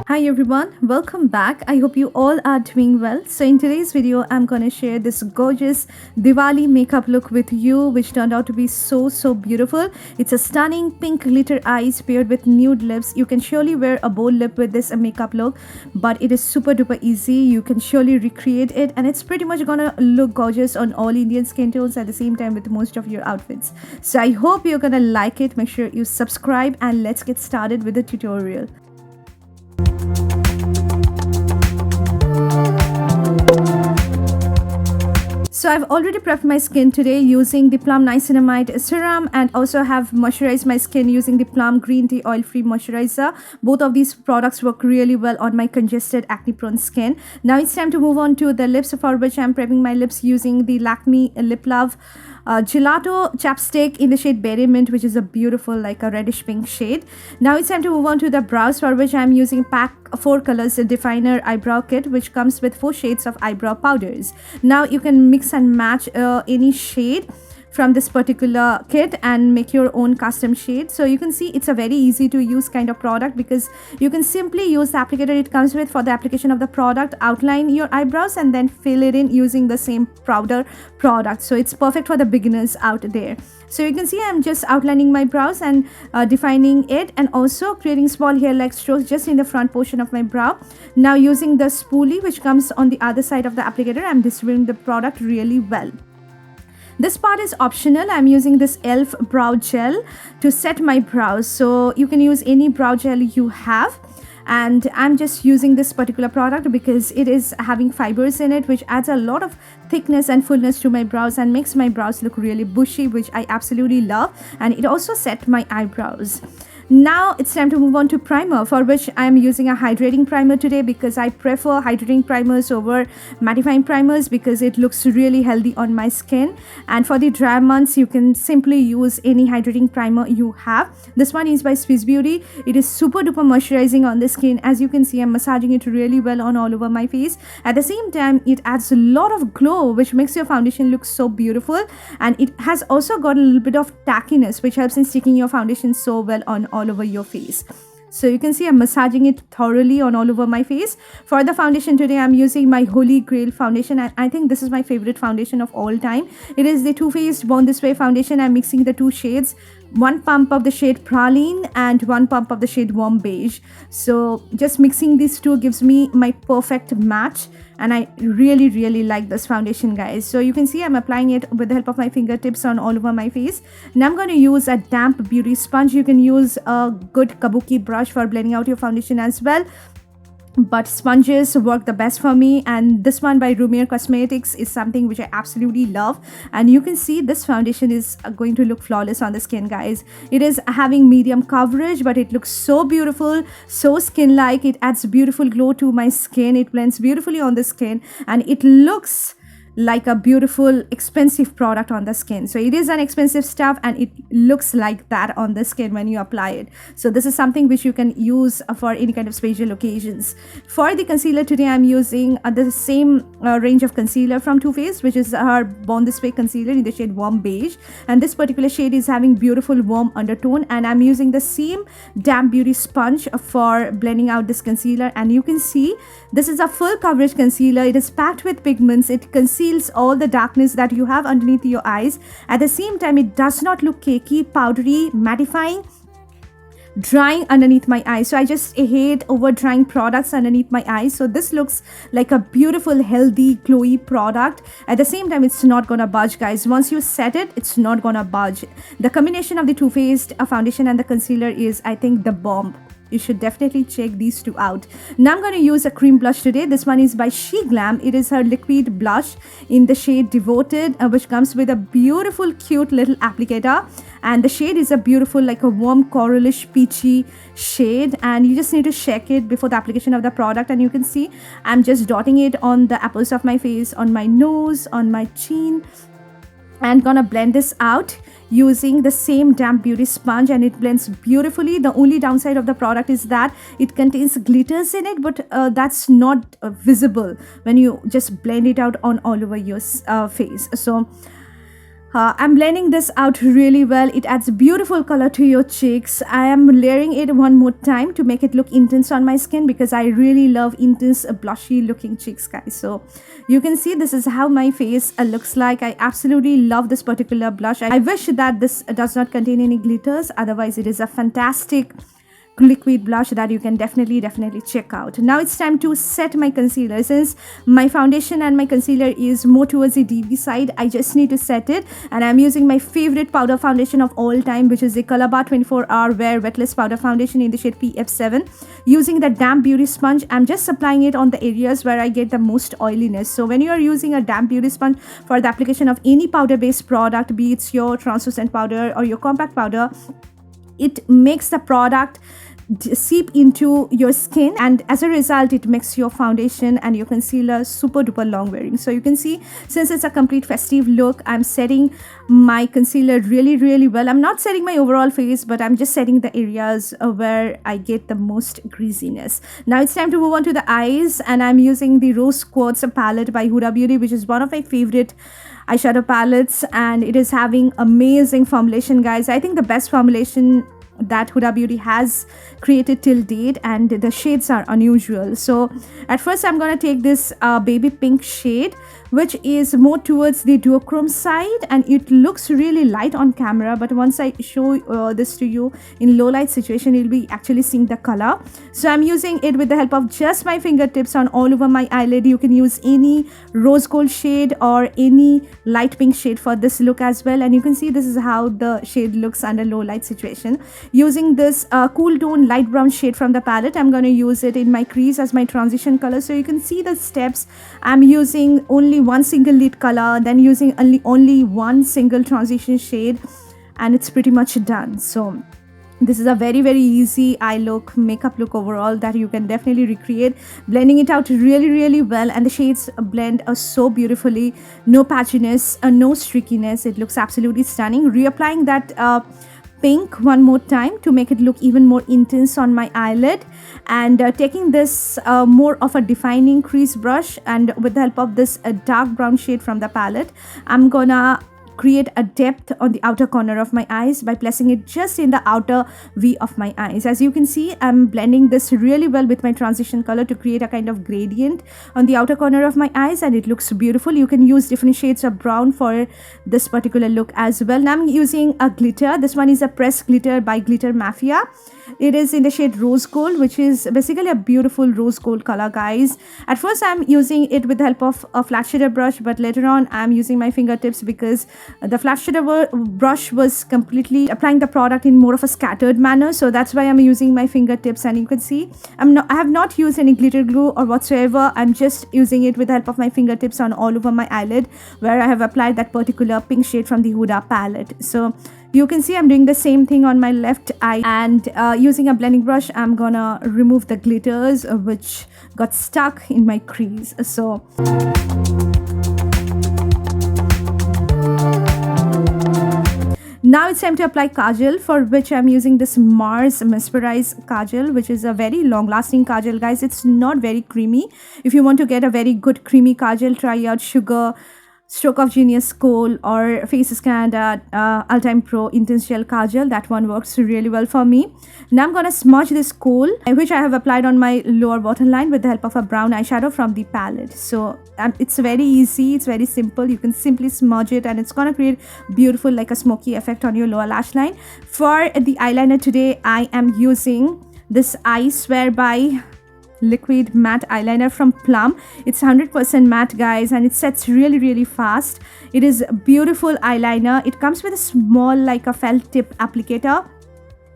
Hi everyone, welcome back. I hope you all are doing well. So in today's video, I'm going to share this gorgeous Diwali makeup look with you, which turned out to be so beautiful. It's a stunning pink glitter eyes paired with nude lips. You can surely wear a bold lip with this makeup look, but it is super duper easy. You can surely recreate it, and it's pretty much gonna look gorgeous on all Indian skin tones at the same time with most of your outfits. So I hope you're gonna like it. Make sure you subscribe, and let's get started with the tutorial. So I've already prepped my skin today using the PLUM Niacinamide serum, and also have moisturized my skin using the PLUM green tea oil free moisturizer. Both of these products work really well on my congested acne prone skin. Now it's time to move on to the lips, for which I'm prepping my lips using the Lakme Lip Love Gelato chapstick in the shade Berry Mint, which is a beautiful like a reddish pink shade. Now it's time to move on to the brows, for which I'm using Pack 4 Colors Definer Eyebrow Kit, which comes with 4 shades of eyebrow powders. Now you can mix and match any shade from this particular kit and make your own custom shade. So you can see it's a very easy to use kind of product, because you can simply use the applicator it comes with for the application of the product, outline your eyebrows, and then fill it in using the same powder product. So it's perfect for the beginners out there. So you can see I'm just outlining my brows and defining it, and also creating small hair-like strokes just in the front portion of my brow. Now using the spoolie which comes on the other side of the applicator, I'm distributing the product really well. This part is optional. I'm using this e.l.f. brow gel to set my brows. So you can use any brow gel you have. And I'm just using this particular product because it is having fibers in it, which adds a lot of thickness and fullness to my brows and makes my brows look really bushy, which I absolutely love. And it also set my eyebrows. Now it's time to move on to primer, for which I'm using a hydrating primer today, because I prefer hydrating primers over mattifying primers because it looks really healthy on my skin. And for the dry months, you can simply use any hydrating primer you have. This one is by Swiss Beauty. It is super duper moisturizing on the skin. As you can see, I'm massaging it really well on all over my face. At the same time, it adds a lot of glow, which makes your foundation look so beautiful. And it has also got a little bit of tackiness, which helps in sticking your foundation so well on all over your face. So you can see I'm massaging it thoroughly on all over my face. For the foundation today, I'm using my Holy Grail foundation, and I think this is my favorite foundation of all time. It is the Too Faced Born This Way foundation. I'm mixing the two shades, one pump of the shade Praline and one pump of the shade Warm Beige. So just mixing these two gives me my perfect match, and I really like this foundation, guys. So you can see I'm applying it with the help of my fingertips on all over my face. Now I'm going to use a damp beauty sponge. You can use a good kabuki brush for blending out your foundation as well, but sponges work the best for me, and this one by Rumier Cosmetics is something which I absolutely love. And you can see this foundation is going to look flawless on the skin, guys. It is having medium coverage, but it looks so beautiful, so skin-like. It adds beautiful glow to my skin. It blends beautifully on the skin, and it looks like a beautiful expensive product on the skin. So it is an expensive stuff, and it looks like that on the skin when you apply it. So this is something which you can use for any kind of special occasions. For the concealer today, I'm using the same range of concealer from Too Faced, which is her Born This Way concealer in the shade Warm Beige. And this particular shade is having beautiful warm undertone, and I'm using the same damp beauty sponge for blending out this concealer. And you can see this is a full coverage concealer. It is packed with pigments. It conceals all the darkness that you have underneath your eyes. At the same time, it does not look cakey, powdery, mattifying, drying underneath my eyes. So I just hate over drying products underneath my eyes. So this looks like a beautiful, healthy, glowy product. At the same time, it's not gonna budge, guys. Once you set it, it's not gonna budge. The combination of the Too Faced foundation and the concealer is, I think, the bomb. You should definitely check these two out. Now I'm going to use a cream blush today. This one is by SHEGLAM. It is her liquid blush in the shade Devoted, which comes with a beautiful, cute little applicator. And the shade is a beautiful, like a warm coralish peachy shade. And you just need to shake it before the application of the product. And you can see I'm just dotting it on the apples of my face, on my nose, on my chin, and gonna blend this out using the same damp beauty sponge, and it blends beautifully. The only downside of the product is that it contains glitters in it, but that's not visible when you just blend it out on all over your face. So I'm blending this out really well. It adds beautiful color to your cheeks. I am layering it one more time to make it look intense on my skin because I really love intense blushy looking cheeks, guys. So you can see this is how my face looks like. I absolutely love this particular blush. I wish that this does not contain any glitters. Otherwise, it is a fantastic liquid blush that you can definitely check out. Now it's time to set my concealer. Since my foundation and my concealer is more towards the DB side, I just need to set it, and I'm using my favorite powder foundation of all time, which is the COLORBAR 24-hour Wear Weightless powder foundation in the shade PF7. Using the damp beauty sponge, I'm just applying it on the areas where I get the most oiliness. So when you are using a damp beauty sponge for the application of any powder based product, be it your translucent powder or your compact powder, it makes the product seep into your skin, and as a result it makes your foundation and your concealer super duper long wearing. So you can see, since it's a complete festive look, I'm setting my concealer really well. I'm not setting my overall face, but I'm just setting the areas where I get the most greasiness. Now it's time to move on to the eyes, and I'm using the Rose Quartz palette by Huda Beauty, which is one of my favorite eyeshadow palettes, and it is having amazing formulation, guys. I think the best formulation that Huda Beauty has created till date, and the shades are unusual. So at first I'm gonna take this baby pink shade, which is more towards the duochrome side, and it looks really light on camera, but once I show this to you in low light situation, you'll be actually seeing the color. So I'm using it with the help of just my fingertips on all over my eyelid. You can use any rose gold shade or any light pink shade for this look as well, and you can see this is how the shade looks under low light situation. Using this cool tone light brown shade from the palette, I'm going to use it in my crease as my transition color. So you can see the steps. I'm using only one single lid color, then using only one single transition shade, and it's pretty much done. So this is a very easy eye look, makeup look overall that you can definitely recreate, blending it out really well, and the shades blend so beautifully. No patchiness, no streakiness. It looks absolutely stunning. Reapplying that pink one more time to make it look even more intense on my eyelid, and taking this more of a defining crease brush, and with the help of this dark brown shade from the palette, I'm gonna create a depth on the outer corner of my eyes by placing it just in the outer V of my eyes. As you can see, I'm blending this really well with my transition color to create a kind of gradient on the outer corner of my eyes, and it looks beautiful. You can use different shades of brown for this particular look as well. Now I'm using a glitter. This one is a pressed glitter by Glitter Mafia. It is in the shade Rose Gold, which is basically a beautiful rose gold color, guys. At first I'm using it with the help of a flat shader brush, but later on I'm using my fingertips because the flat shader brush was completely applying the product in more of a scattered manner. So that's why I'm using my fingertips, and you can see I have not used any glitter glue or whatsoever. I'm just using it with the help of my fingertips on all over my eyelid where I have applied that particular pink shade from the Huda palette. So you can see I'm doing the same thing on my left eye, and using a blending brush, I'm gonna remove the glitters which got stuck in my crease. So now it's time to apply kajal, for which I'm using this Mars Mesmerized kajal, which is a very long lasting kajal, guys. It's not very creamy. If you want to get a very good creamy kajal, try out SHUQRA Stroke of Genius Kohl or Face Scandal All Time Pro Intense Gel Kajal. That one works really well for me. Now I'm gonna smudge this kohl, which I have applied on my lower waterline with the help of a brown eyeshadow from the palette. So it's very easy, it's very simple. You can simply smudge it, and it's gonna create beautiful like a smoky effect on your lower lash line. For the eyeliner today, I am using this I Swear by liquid matte eyeliner from Plum. It's 100% matte, guys, and it sets really fast. It is a beautiful eyeliner. It comes with a small like a felt tip applicator,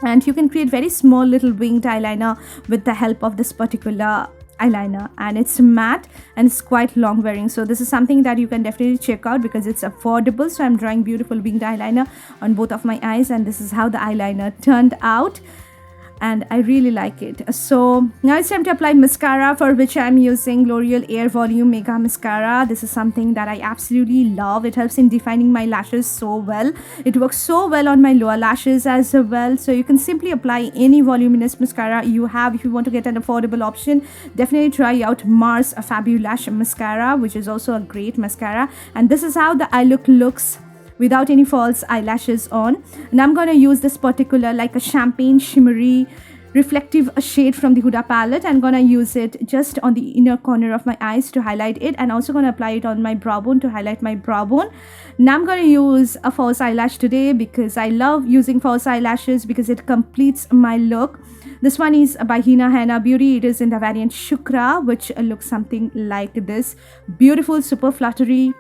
and you can create very small little winged eyeliner with the help of this particular eyeliner, and it's matte and it's quite long wearing. So this is something that you can definitely check out because it's affordable. So I'm drawing beautiful winged eyeliner on both of my eyes, and this is how the eyeliner turned out, and I really like it. So now it's time to apply mascara, for which I'm using L'Oreal Air Volume Mega Mascara. This is something that I absolutely love. It helps in defining my lashes so well. It works so well on my lower lashes as well. So you can simply apply any voluminous mascara you have. If you want to get an affordable option, definitely try out Mars Fabulash Mascara, which is also a great mascara. And this is how the eye look looks without any false eyelashes on. And I'm gonna use this particular like a champagne shimmery reflective shade from the Huda palette. I'm gonna use it just on the inner corner of my eyes to highlight it, and also gonna apply it on my brow bone to highlight my brow bone. Now I'm gonna use a false eyelash today because I love using false eyelashes because it completes my look. This one is by HENAA Beauty. It is in the variant SHUQRA, which looks something like this. Beautiful, super fluttery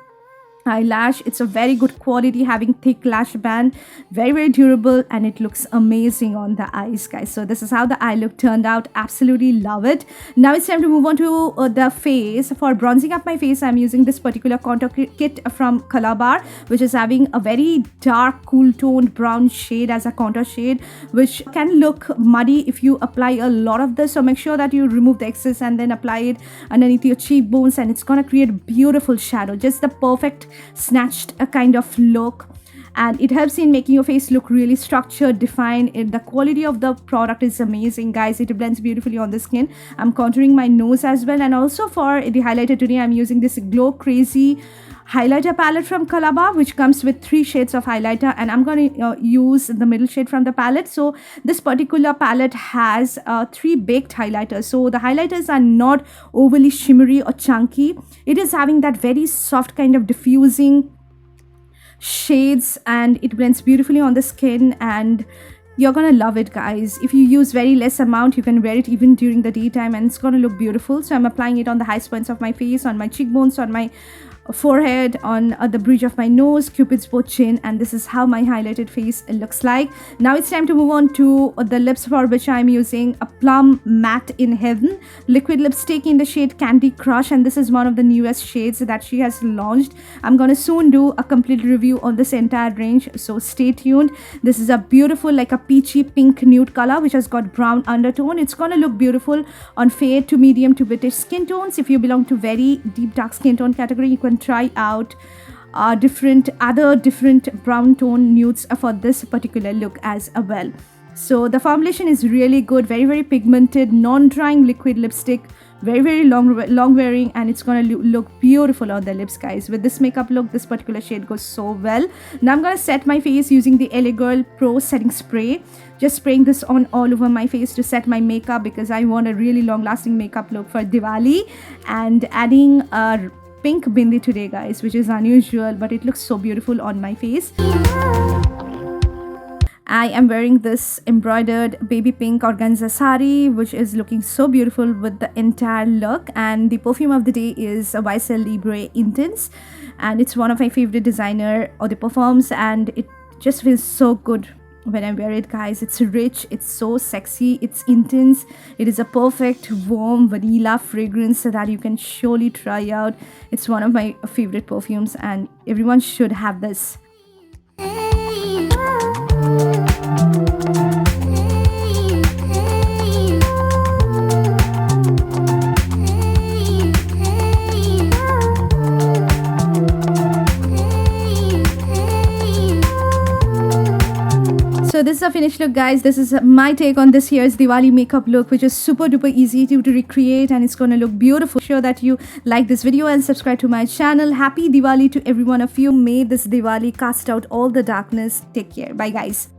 eyelash. It's a very good quality, having thick lash band, very durable, and it looks amazing on the eyes, guys. So this is how the eye look turned out. Absolutely love it. Now it's time to move on to the face. For bronzing up my face, I'm using this particular contour kit from COLORBAR, which is having a very dark cool toned brown shade as a contour shade, which can look muddy if you apply a lot of this. So make sure that you remove the excess and then apply it underneath your cheekbones, and it's gonna create beautiful shadow, just the perfect snatched a kind of look, and it helps in making your face look really structured, defined. The quality of the product is amazing, guys. It blends beautifully on the skin. I'm contouring my nose as well, and also for the highlighter today I'm using this Glow Crazy highlighter palette from COLORBAR, which comes with 3 shades of highlighter, and I'm going to use the middle shade from the palette. So this particular palette has 3 baked highlighters, so the highlighters are not overly shimmery or chunky. It is having that very soft kind of diffusing shades, and it blends beautifully on the skin, and you're gonna love it, guys. If you use very less amount, you can wear it even during the daytime, and it's gonna look beautiful. So I'm applying it on the highest points of my face, on my cheekbones, on my forehead, on the bridge of my nose, cupid's bow, chin, and this is how my highlighted face looks like. Now it's time to move on to the lips, for which I'm using a Plum Matte in Heaven liquid lipstick in the shade Candy Crush, and this is one of the newest shades that she has launched. I'm gonna soon do a complete review on this entire range, so stay tuned. This is a beautiful like a peachy pink nude color which has got brown undertone. It's gonna look beautiful on fair to medium to British skin tones. If you belong to very deep dark skin tone category, you can try out different brown tone nudes for this particular look as well. So the formulation is really good, very pigmented, non-drying liquid lipstick, very long wearing, and it's gonna look beautiful on the lips, guys. With this makeup look, this particular shade goes so well. Now I'm gonna set my face using the LA Girl Pro setting spray. Just spraying this on all over my face to set my makeup because I want a really long lasting makeup look for Diwali, and adding a pink bindi today, guys, which is unusual, but it looks so beautiful on my face. I am wearing this embroidered baby pink organza sari, which is looking so beautiful with the entire look. And the perfume of the day is YSL Libre Intense, and it's one of my favorite designer or the perfumes, and it just feels so good when I wear it, guys. It's rich, it's so sexy, it's intense. It is a perfect warm vanilla fragrance that you can surely try out. It's one of my favorite perfumes, and everyone should have this. So this is a finished look, guys. This is my take on this year's Diwali makeup look, which is super duper easy to recreate, and it's gonna look beautiful. Sure that you like this video and subscribe to my channel. Happy Diwali to every one of you. May this Diwali cast out all the darkness. Take care. Bye, guys.